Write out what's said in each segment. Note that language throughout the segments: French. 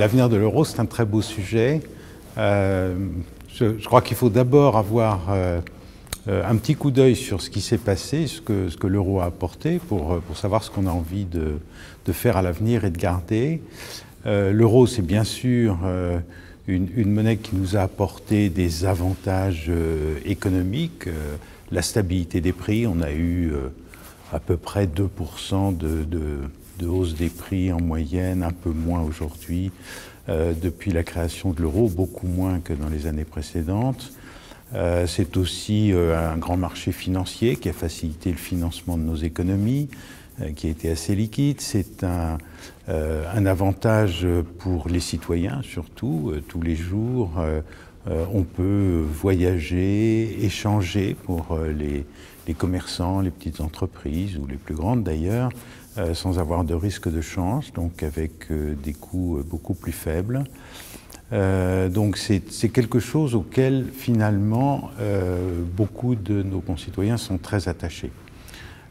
L'avenir de l'euro, c'est un très beau sujet. Je crois qu'il faut d'abord avoir un petit coup d'œil sur ce qui s'est passé, ce que l'euro a apporté, pour savoir ce qu'on a envie de faire à l'avenir et de garder. L'euro, c'est bien sûr une monnaie qui nous a apporté des avantages économiques, la stabilité des prix. On a eu à peu près 2% de hausse des prix en moyenne, un peu moins aujourd'hui, depuis la création de l'euro, beaucoup moins que dans les années précédentes. C'est aussi un grand marché financier qui a facilité le financement de nos économies, qui a été assez liquide. C'est un avantage pour les citoyens, surtout, tous les jours. On peut voyager, échanger pour les commerçants, les petites entreprises, ou les plus grandes d'ailleurs, sans avoir de risque de change, donc avec des coûts beaucoup plus faibles. Donc c'est quelque chose auquel finalement beaucoup de nos concitoyens sont très attachés.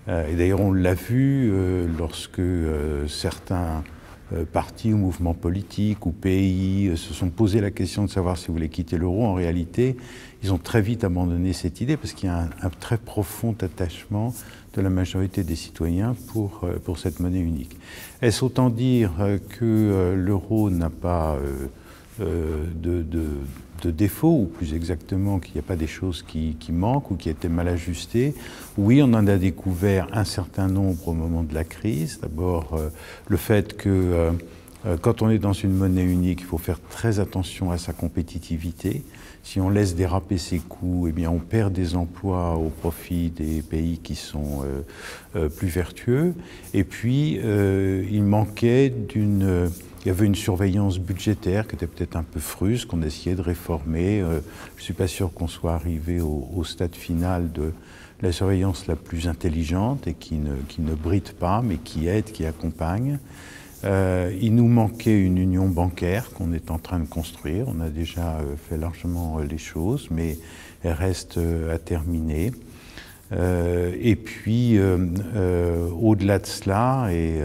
Et d'ailleurs on l'a vu lorsque certains partis ou mouvements politiques ou pays se sont posé la question de savoir s'ils voulaient quitter l'euro. En réalité, ils ont très vite abandonné cette idée parce qu'il y a un très profond attachement de la majorité des citoyens pour cette monnaie unique. Est-ce autant dire que l'euro n'a pas de défauts, ou plus exactement qu'il n'y a pas des choses qui manquent ou qui étaient mal ajustées? Oui, on en a découvert un certain nombre au moment de la crise. D'abord, le fait que quand on est dans une monnaie unique, il faut faire très attention à sa compétitivité. Si on laisse déraper ses coûts, eh bien on perd des emplois au profit des pays qui sont plus vertueux. Et puis, il y avait une surveillance budgétaire qui était peut-être un peu fruste, qu'on essayait de réformer. Je ne suis pas sûr qu'on soit arrivé au stade final de la surveillance la plus intelligente et qui ne bride pas, mais qui aide, qui accompagne. Il nous manquait une union bancaire qu'on est en train de construire. On a déjà fait largement les choses, mais elle reste à terminer. Et puis, au-delà de cela, et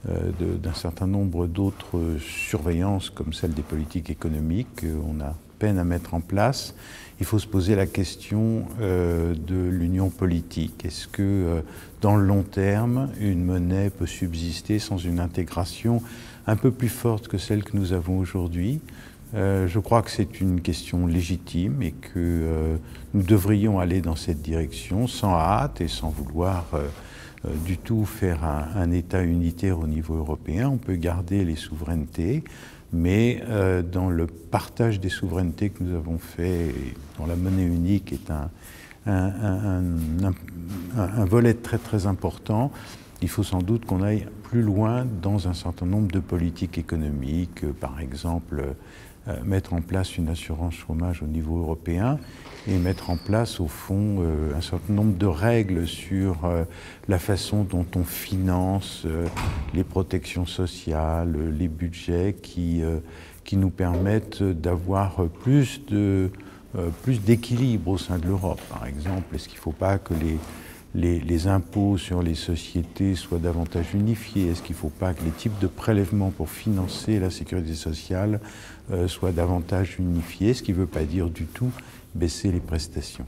d'un certain nombre d'autres surveillances, comme celle des politiques économiques, qu'on a peine à mettre en place, il faut se poser la question de l'union politique. Est-ce que, dans le long terme, une monnaie peut subsister sans une intégration un peu plus forte que celle que nous avons aujourd'hui? Je crois que c'est une question légitime et que nous devrions aller dans cette direction sans hâte et sans vouloir du tout faire un État unitaire au niveau européen. On peut garder les souverainetés, mais dans le partage des souverainetés que nous avons fait, dont la monnaie unique est un volet très très important, il faut sans doute qu'on aille plus loin dans un certain nombre de politiques économiques, par exemple mettre en place une assurance chômage au niveau européen et mettre en place au fond un certain nombre de règles sur la façon dont on finance les protections sociales, les budgets qui nous permettent d'avoir plus d'équilibre au sein de l'Europe. Par exemple, est-ce qu'il ne faut pas que les impôts sur les sociétés soient davantage unifiés? Est-ce qu'il ne faut pas que les types de prélèvements pour financer la sécurité sociale soient davantage unifiés? Ce qui ne veut pas dire du tout baisser les prestations.